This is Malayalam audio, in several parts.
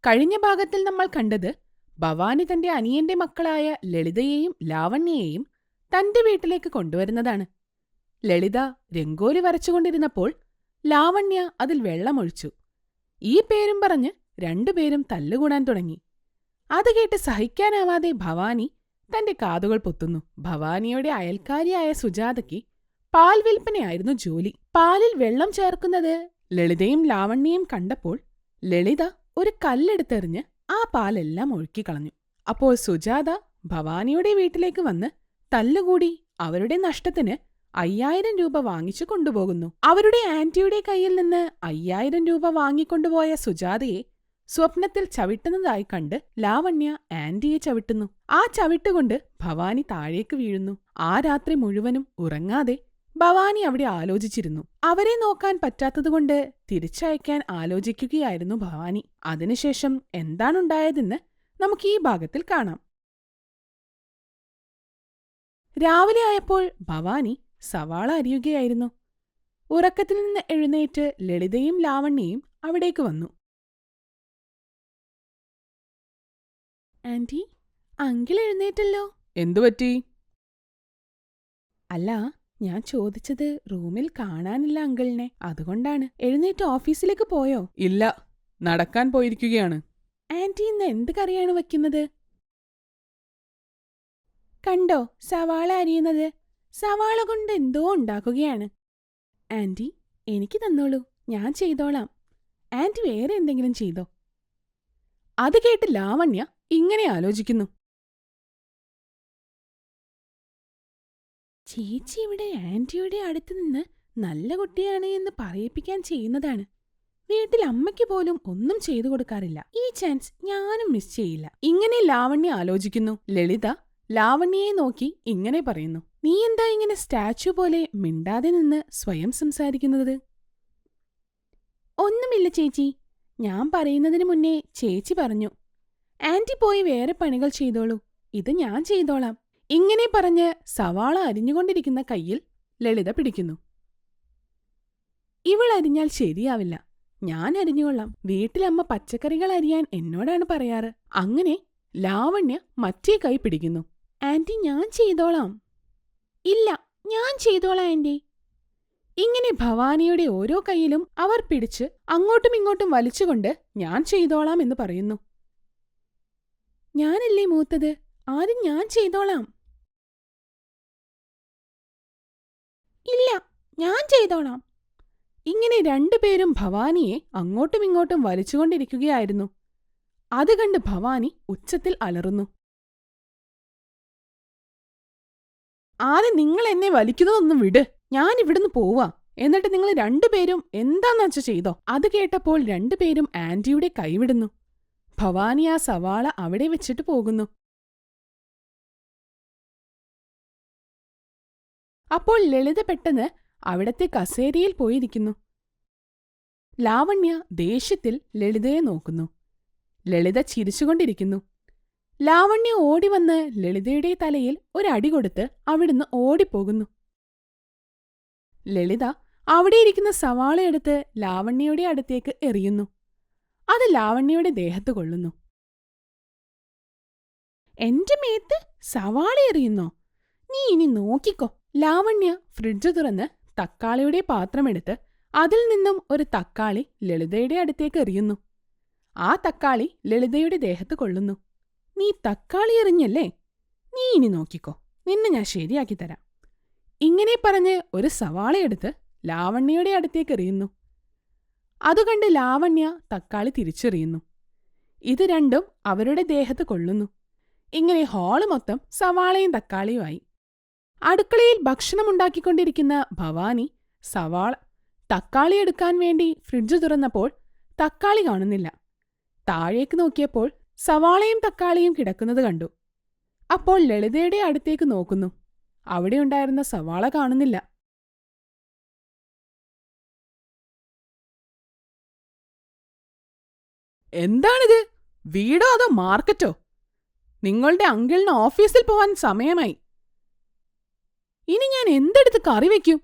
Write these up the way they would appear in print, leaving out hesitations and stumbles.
കഴിഞ്ഞ ഭാഗത്തിൽ നമ്മൾ കണ്ടത് ഭവാനി തന്റെ അനിയന്റെ മക്കളായ ലളിതയെയും ലാവണ്യയെയും തന്റെ വീട്ടിലേക്ക് കൊണ്ടുവരുന്നതാണ്. ലളിത രംഗോലി വരച്ചുകൊണ്ടിരുന്നപ്പോൾ ലാവണ്യ അതിൽ വെള്ളമൊഴിച്ചു. ഈ പേരും പറഞ്ഞ് രണ്ടുപേരും തല്ലുകൂടാൻ തുടങ്ങി. അത് കേട്ട് സഹിക്കാനാവാതെ ഭവാനി തന്റെ കാതുകൾ പൊത്തുന്നു. ഭവാനിയുടെ അയൽക്കാരിയായ സുജാതയ്ക്ക് പാൽ വിൽപ്പനയായിരുന്നു ജോലി. പാലിൽ വെള്ളം ചേർക്കുന്നത് ലളിതയും ലാവണ്യയും കണ്ടപ്പോൾ ലളിത ഒരു കല്ലെടുത്തെറിഞ്ഞ് ആ പാലെല്ലാം ഒഴുക്കിക്കളഞ്ഞു. അപ്പോൾ സുജാത ഭവാനിയുടെ വീട്ടിലേക്ക് വന്ന് തല്ലുകൂടി അവരുടെ നഷ്ടത്തിന് 5000 രൂപ വാങ്ങിച്ചു കൊണ്ടുപോകുന്നു. അവരുടെ ആന്റിയുടെ കയ്യിൽ നിന്ന് 5000 രൂപ വാങ്ങിക്കൊണ്ടുപോയ സുജാതയെ സ്വപ്നത്തിൽ ചവിട്ടുന്നതായി കണ്ട് ലാവണ്യ ആന്റിയെ ചവിട്ടുന്നു. ആ ചവിട്ടുകൊണ്ട് ഭവാനി താഴേക്ക് വീഴുന്നു. ആ രാത്രി മുഴുവനും ഉറങ്ങാതെ ഭവാനി അവിടെ ആലോചിച്ചിരുന്നു. അവരെ നോക്കാൻ പറ്റാത്തതുകൊണ്ട് തിരിച്ചയക്കാൻ ആലോചിക്കുകയായിരുന്നു ഭവാനി. അതിനുശേഷം എന്താണുണ്ടായതെന്ന് നമുക്ക് ഈ ഭാഗത്തിൽ കാണാം. രാവിലെ ആയപ്പോൾ ഭവാനി സവാള അരിയുകയായിരുന്നു. ഉറക്കത്തിൽ നിന്ന് എഴുന്നേറ്റ് ലളിതയും ലാവണ്യയും അവിടേക്ക് വന്നു. ആന്റി, അങ്കിൾ എഴുന്നേറ്റല്ലോ. എന്തുപറ്റി? അല്ല, ഞാൻ ചോദിച്ചത് റൂമിൽ കാണാനില്ല അങ്കിളിനെ, അതുകൊണ്ടാണ്. എഴുന്നേറ്റ് ഓഫീസിലേക്ക് പോയോ? ഇല്ല, നടക്കാൻ പോയിരിക്കുകയാണ്. ആന്റി ഇന്ന് എന്ത് കറിയാണ് വയ്ക്കുന്നത്? കണ്ടോ സവാള അരിയുന്നത്? സവാള കൊണ്ട് എന്തോ ഉണ്ടാക്കുകയാണ്. ആന്റി, എനിക്ക് തന്നോളൂ, ഞാൻ ചെയ്തോളാം. ആന്റി വേറെ എന്തെങ്കിലും ചെയ്തോ? അത് കേട്ട് ലാവണ്യ ഇങ്ങനെ ആലോചിക്കുന്നു. ചേച്ചി ഇവിടെ ആന്റിയുടെ അടുത്ത് നിന്ന് നല്ല കുട്ടിയാണ് എന്ന് പറയിപ്പിക്കാൻ ചെയ്യുന്നതാണ്. വീട്ടിൽ അമ്മയ്ക്ക് പോലും ഒന്നും ചെയ്തു കൊടുക്കാറില്ല. ഈ ചാൻസ് ഞാനും മിസ് ചെയ്യില്ല. ഇങ്ങനെ ലാവണ്യ ആലോചിക്കുന്നു. ലളിത ലാവണ്യയെ നോക്കി ഇങ്ങനെ പറയുന്നു. നീ എന്താ ഇങ്ങനെ സ്റ്റാച്യു പോലെ മിണ്ടാതെ നിന്ന് സ്വയം സംസാരിക്കുന്നത്? ഒന്നുമില്ല ചേച്ചി, ഞാൻ പറയുന്നതിന് മുന്നേ ചേച്ചി പറഞ്ഞു, ആന്റി പോയി വേറെ പണികൾ ചെയ്തോളൂ, ഇത് ഞാൻ ചെയ്തോളാം. ഇങ്ങനെ പറഞ്ഞ് സവാള അരിഞ്ഞുകൊണ്ടിരിക്കുന്ന കയ്യിൽ ലളിത പിടിക്കുന്നു. ഇവളരിഞ്ഞാൽ ശരിയാവില്ല, ഞാൻ അരിഞ്ഞുകൊള്ളാം. വീട്ടിലമ്മ പച്ചക്കറികൾ അരിയാൻ എന്നോടാണ് പറയാറ്. അങ്ങനെ ലാവണ്യ മറ്റേ കൈ പിടിക്കുന്നു. ആന്റി, ഞാൻ ചെയ്തോളാം. ഇല്ല, ഞാൻ ചെയ്തോളാം ആന്റി. ഇങ്ങനെ ഭവാനിയുടെ ഓരോ കൈയിലും അവർ പിടിച്ച് അങ്ങോട്ടും ഇങ്ങോട്ടും വലിച്ചുകൊണ്ട് ഞാൻ ചെയ്തോളാം എന്ന് പറയുന്നു. ഞാനല്ലേ മൂത്തത്, ആദ്യം ഞാൻ ചെയ്തോളാം. ഇല്ല, ഞാൻ ചെയ്തോളാം. ഇങ്ങനെ രണ്ടുപേരും ഭവാനിയെ അങ്ങോട്ടും ഇങ്ങോട്ടും വലിച്ചുകൊണ്ടിരിക്കുകയായിരുന്നു. അത് കണ്ട് ഭവാനി ഉച്ചത്തിൽ അലറുന്നു. ആദ്യം നിങ്ങൾ എന്നെ വലിക്കുന്നതൊന്നും വിട്, ഞാൻ ഇവിടുന്ന് പോവാ. എന്നിട്ട് നിങ്ങൾ രണ്ടുപേരും എന്താന്ന് വെച്ചാ ചെയ്തോ. അത് കേട്ടപ്പോൾ രണ്ടുപേരും ആന്റിയുടെ കൈവിടുന്നു. ഭവാനി ആ സവാള അവിടെ വെച്ചിട്ട് പോകുന്നു. അപ്പോൾ ലളിത പെട്ടെന്ന് അവിടത്തെ കസേരയിൽ പോയിരിക്കുന്നു. ലാവണ്യ ദേഷ്യത്തിൽ ലളിതയെ നോക്കുന്നു. ലളിത ചിരിച്ചുകൊണ്ടിരിക്കുന്നു. ലാവണ്യ ഓടിവന്ന് ലളിതയുടെ തലയിൽ ഒരടി കൊടുത്ത് അവിടുന്ന് ഓടിപ്പോകുന്നു. ലളിത അവിടെയിരിക്കുന്ന സവാളയെടുത്ത് ലാവണ്യയുടെ അടുത്തേക്ക് എറിയുന്നു. അത് ലാവണ്യയുടെ ദേഹത്ത് കൊള്ളുന്നു. എന്റെ മേത്ത് സവാള എറിയുന്നോ? നീ ഇനി നോക്കിക്കോ. ലാവണ്യ ഫ്രിഡ്ജ് തുറന്ന് തക്കാളിയുടെ പാത്രമെടുത്ത് അതിൽ നിന്നും ഒരു തക്കാളി ലളിതയുടെ അടുത്തേക്ക് എറിയുന്നു. ആ തക്കാളി ലളിതയുടെ ദേഹത്ത് കൊള്ളുന്നു. നീ തക്കാളി എറിഞ്ഞല്ലേ? നീ ഇനി നോക്കിക്കോ, നിന്നെ ഞാൻ ശരിയാക്കി തരാം. ഇങ്ങനെ പറഞ്ഞ് ഒരു സവാളയെടുത്ത് ലാവണ്യയുടെ അടുത്തേക്ക് എറിയുന്നു. അതുകണ്ട് ലാവണ്യ തക്കാളി തിരിച്ചെറിയുന്നു. ഇത് രണ്ടും അവരുടെ ദേഹത്ത് കൊള്ളുന്നു. ഇങ്ങനെ ഹാള് മൊത്തം സവാളയും തക്കാളിയുമായി. അടുക്കളയിൽ ഭക്ഷണമുണ്ടാക്കിക്കൊണ്ടിരിക്കുന്ന ഭവാനി തക്കാളി എടുക്കാൻ വേണ്ടി ഫ്രിഡ്ജ് തുറന്നപ്പോൾ തക്കാളി കാണുന്നില്ല. താഴേക്ക് നോക്കിയപ്പോൾ സവാളയും തക്കാളിയും കിടക്കുന്നത് കണ്ടു. അപ്പോൾ ലളിതയുടെ അടുത്തേക്ക് നോക്കുന്നു. അവിടെയുണ്ടായിരുന്ന സവാള കാണുന്നില്ല. എന്താണിത്? വീടോ അതോ മാർക്കറ്റോ? നിങ്ങളുടെ അങ്കിളിന് ഓഫീസിൽ പോവാൻ സമയമായി. ഇനി ഞാൻ എന്തെടുത്ത് കറി വയ്ക്കും?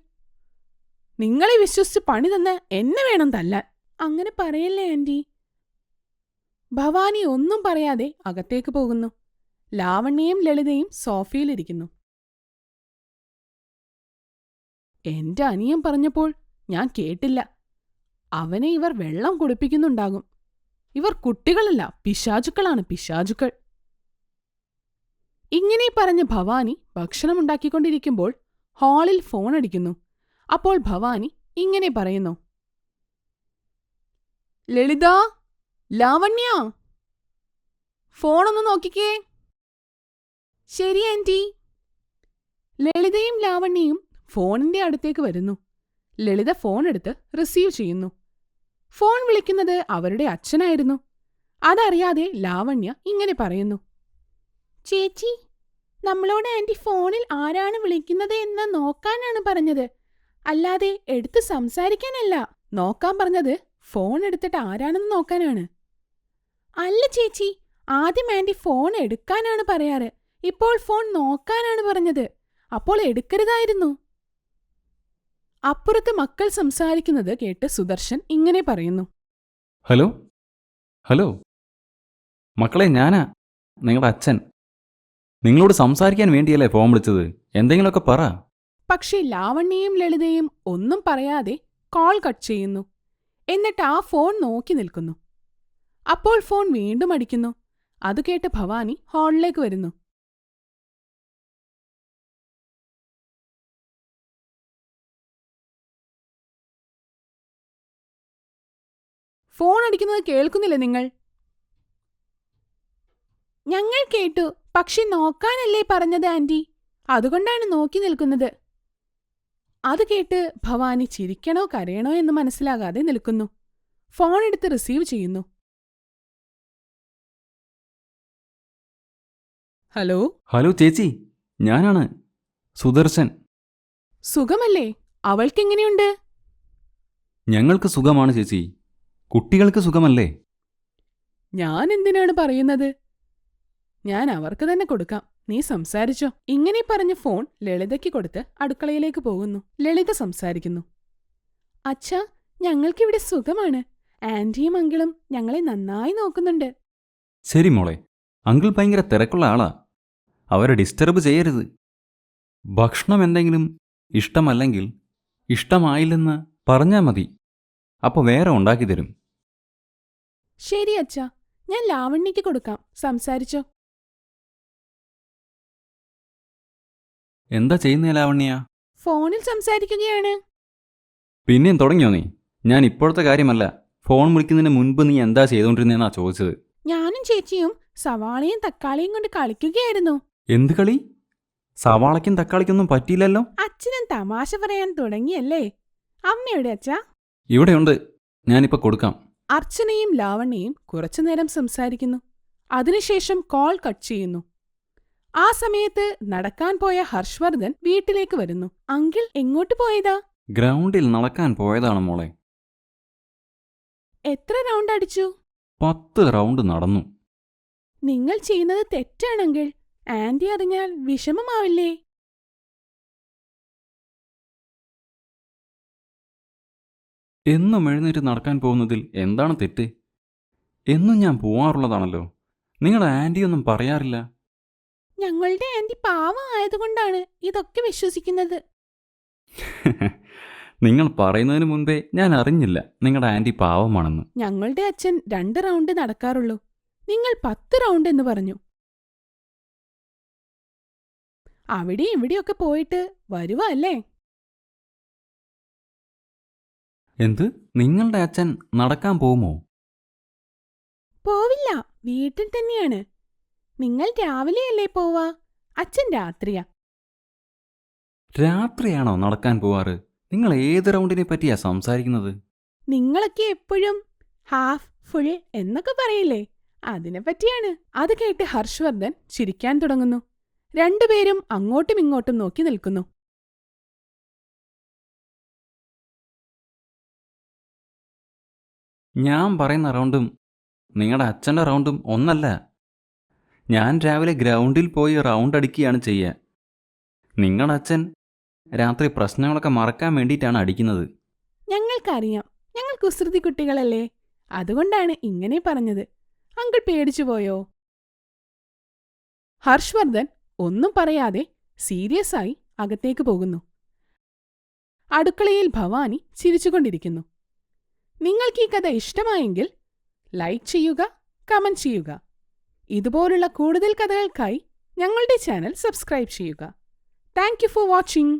നിങ്ങളെ വിശ്വസിച്ച് പണി തന്ന് എന്നെ വേണം തല്ലാൻ. അങ്ങനെ പറയല്ലേ ആന്റി. ഭവാനി ഒന്നും പറയാതെ അകത്തേക്ക് പോകുന്നു. ലാവണ്യയും ലളിതയും സോഫയിലിരിക്കുന്നു. എന്റെ അനിയൻ പറഞ്ഞപ്പോൾ ഞാൻ കേട്ടില്ല. അവനെ ഇവർ വെള്ളം കുടിപ്പിക്കുന്നുണ്ടാകും. ഇവർ കുട്ടികളല്ല, പിശാചുക്കളാണ്, പിശാചുക്കൾ. ഇങ്ങനെ പറഞ്ഞ് ഭവാനി ഭക്ഷണമുണ്ടാക്കിക്കൊണ്ടിരിക്കുമ്പോൾ ഹാളിൽ ഫോണടിക്കുന്നു. അപ്പോൾ ഭവാനി ഇങ്ങനെ പറയുന്നു: ലളിത, ലാവണ്യ, ഫോണൊന്ന് നോക്കിക്കേ. ശരി ആന്റി. ലളിതയും ലാവണ്യയും ഫോണിന്റെ അടുത്തേക്ക് വരുന്നു. ലളിത ഫോൺ എടുത്ത് റിസീവ് ചെയ്യുന്നു. ഫോൺ വിളിക്കുന്നത് അവരുടെ അച്ഛനായിരുന്നു. അതറിയാതെ ലാവണ്യ ഇങ്ങനെ പറയുന്നു: ചേച്ചി, നമ്മളോട് ആന്റി ഫോണിൽ ആരാണ് വിളിക്കുന്നത് എന്ന് നോക്കാനാണ് പറഞ്ഞത്, അല്ലാതെ എടുത്ത് സംസാരിക്കാനല്ല. നോക്കാൻ പറഞ്ഞത് ഫോൺ എടുത്തിട്ട് ആരാണെന്ന് നോക്കാനാണ്. അല്ല ചേച്ചി, ആദ്യം ആന്റി ഫോൺ എടുക്കാനാണ് പറയാറ്, ഇപ്പോൾ ഫോൺ നോക്കാനാണ് പറഞ്ഞത്. അപ്പോൾ എടുക്കരുതായിരുന്നു. അപ്പുറത്ത് മക്കൾ സംസാരിക്കുന്നത് കേട്ട് സുദർശൻ ഇങ്ങനെ പറയുന്നു: ഹലോ ഹലോ മക്കളെ, ഞാനാ നിങ്ങളുടെ അച്ഛൻ. നിങ്ങളോട് സംസാരിക്കാൻ വേണ്ടിയല്ലേ ഫോൺ വിളിച്ചത്, എന്തെങ്കിലുമൊക്കെ പറ. പക്ഷേ ലാവണ്യയും ലളിതയും ഒന്നും പറയാതെ കോൾ കട്ട് ചെയ്യുന്നു. എന്നിട്ട് ആ ഫോൺ നോക്കി നിൽക്കുന്നു. അപ്പോൾ ഫോൺ വീണ്ടും അടിക്കുന്നു. അത് കേട്ട് ഭവാനി ഹാളിലേക്ക് വരുന്നു. ഫോൺ അടിക്കുന്നത് കേൾക്കുന്നില്ലേ നിങ്ങൾ? ഞങ്ങൾ കേട്ടു, പക്ഷെ നോക്കാനല്ലേ പറഞ്ഞത് ആന്റി, അതുകൊണ്ടാണ് നോക്കി നിൽക്കുന്നത്. അത് കേട്ട് ഭവാനി ചിരിക്കണോ കരയണോ എന്ന് മനസ്സിലാകാതെ നിൽക്കുന്നു. ഫോൺ എടുത്ത് റിസീവ് ചെയ്യുന്നു. ഹലോ. ഹലോ ചേച്ചി, ഞാനാണ് സുദർശൻ. സുഖമല്ലേ? അവൾക്കെങ്ങനെയുണ്ട്? ഞങ്ങൾക്ക് സുഖമാണ് ചേച്ചി. കുട്ടികൾക്ക് സുഖമല്ലേ? ഞാൻ എന്തിനാണ് പറയുന്നത്? ഞാൻ അവർക്ക് തന്നെ കൊടുക്കാം, നീ സംസാരിച്ചോ. ഇങ്ങനെ പറഞ്ഞ് ഫോൺ ലളിതയ്ക്ക് കൊടുത്ത് അടുക്കളയിലേക്ക് പോകുന്നു. ലളിത സംസാരിക്കുന്നു: അച്ഛാ, ഞങ്ങൾക്കിവിടെ സുഖമാണ്. ആന്റിയും അങ്കിളും ഞങ്ങളെ നന്നായി നോക്കുന്നുണ്ട്. ശരി മോളെ, അങ്കിൾ ഭയങ്കര തിരക്കുള്ള ആളാ, അവരെ ഡിസ്റ്റർബ് ചെയ്യരുത്. ഭക്ഷണം എന്തെങ്കിലും ഇഷ്ടമല്ലെങ്കിൽ ഇഷ്ടമായില്ലെന്ന് പറഞ്ഞാൽ മതി, അപ്പോൾ വേറെ ഉണ്ടാക്കി തരും. ശരി അച്ഛാ, ഞാൻ ലാവണ്യയ്ക്ക് കൊടുക്കാം, സംസാരിച്ചോ. എന്താ ചെയ്യുന്നേ ലാവണ്യ? ഫോണിൽ സംസാരിക്കുകയാണ്. പിന്നെയും തുടങ്ങിയോ നീ? ഞാൻ ഇപ്പോഴത്തെ കാര്യമല്ല, ഫോൺ വിളിക്കുന്നതിന് മുൻപ് നീ എന്താ ചെയ്തുകൊണ്ടിരുന്നേന്നാ ചോദിച്ചത്. ഞാനും ചേച്ചിയും സവാളയും തക്കാളിയും കൊണ്ട് കളിക്കുകയായിരുന്നു. എന്ത് കളി? സവാളയ്ക്കും തക്കാളിക്കൊന്നും പറ്റിയില്ലല്ലോ. അച്ഛനും തമാശ പറയാൻ തുടങ്ങിയല്ലേ. അമ്മയുടെ അച്ഛാ? ഇവിടെയുണ്ട്, ഞാനിപ്പോൾ കൊടുക്കാം. അർച്ചനയും ലാവണ്യയും കുറച്ചുനേരം സംസാരിക്കുന്നു. അതിനുശേഷം കോൾ കട്ട് ചെയ്യുന്നു. ആ സമയത്ത് നടക്കാൻ പോയ ഹർഷവർദ്ധൻ വീട്ടിലേക്ക് വരുന്നു. അങ്കിൾ എങ്ങോട്ട് പോയതാ? ഗ്രൗണ്ടിൽ നടക്കാൻ പോയതാണ് മോളെ. എത്ര റൗണ്ട് അടിച്ചു? 10 റൗണ്ട് നടന്നു. നിങ്ങൾ ചെയ്യുന്നത് തെറ്റാണെങ്കിൽ ആന്റി അറിഞ്ഞാൽ വിഷമമാവില്ലേ? എന്നും എഴുന്നേറ്റ് നടക്കാൻ പോകുന്നതിൽ എന്താണ് തെറ്റ്? എന്നും ഞാൻ പോവാറുള്ളതാണല്ലോ. നിങ്ങളുടെ ആൻറ്റിയൊന്നും പറയാറില്ല. ഞങ്ങളുടെ ആന്റി പാവം ആയതുകൊണ്ടാണ് ഇതൊക്കെ വിശ്വസിക്കുന്നത്. നിങ്ങൾ പറയുന്നതിന് മുൻപേ ഞാൻ അറിഞ്ഞില്ല നിങ്ങളുടെ ആൻറ്റി പാവമാണെന്ന്. ഞങ്ങളുടെ അച്ഛൻ 2 റൗണ്ട് നടക്കാറുള്ളൂ, നിങ്ങൾ 10 റൗണ്ട് എന്ന് പറഞ്ഞു. അവിടെയും ഇവിടെയൊക്കെ പോയിട്ട് വരുവാ അല്ലേ? എന്ത്? നിങ്ങളുടെ അച്ഛൻ നടക്കാൻ പോകുമോ? പോവില്ല, വീട്ടിൽ തന്നെയാണ്. നിങ്ങൾ രാവിലെയല്ലേ പോവാ, അച്ഛൻ രാത്രിയാ. രാത്രിയാണോ നടക്കാൻ പോവാറ്? നിങ്ങൾ ഏത് റൗണ്ടിനെ പറ്റിയാ സംസാരിക്കുന്നത്? നിങ്ങളൊക്കെ എപ്പോഴും ഹാഫ്, ഫുൾ എന്നൊക്കെ പറയില്ലേ, അതിനെ പറ്റിയാണ്. അത് കേട്ട് ഹർഷവർദ്ധൻ ചിരിക്കാൻ തുടങ്ങുന്നു. രണ്ടുപേരും അങ്ങോട്ടും ഇങ്ങോട്ടും നോക്കി നിൽക്കുന്നു. ഞാൻ പറയുന്ന റൗണ്ടും നിങ്ങളുടെ അച്ഛൻ്റെ റൗണ്ടും ഒന്നല്ല. ഞാൻ രാവിലെ ഗ്രൗണ്ടിൽ പോയി റൗണ്ട് അടിക്കുകയാണ് ചെയ്യുക. നിങ്ങളുടെ അച്ഛൻ രാത്രി പ്രശ്നങ്ങളൊക്കെ മറക്കാൻ വേണ്ടിയിട്ടാണ് അടിക്കുന്നത്. ഞങ്ങൾക്കറിയാം, ഞങ്ങൾ കുസൃതി കുട്ടികളല്ലേ, അതുകൊണ്ടാണ് ഇങ്ങനെ പറഞ്ഞത്. അങ്കിൾ പേടിച്ചുപോയോ? ഹർഷവർദ്ധൻ ഒന്നും പറയാതെ സീരിയസ് ആയി അകത്തേക്ക് പോകുന്നു. അടുക്കളയിൽ ഭവാനി ചിരിച്ചുകൊണ്ടിരിക്കുന്നു. നിങ്ങൾക്ക് ഈ കഥ ഇഷ്ടമായെങ്കിൽ ലൈക്ക് ചെയ്യുക, കമന്റ് ചെയ്യുക. ഇതുപോലുള്ള കൂടുതൽ കഥകൾക്കായി ഞങ്ങളുടെ ചാനൽ സബ്സ്ക്രൈബ് ചെയ്യുക. Thank you for watching.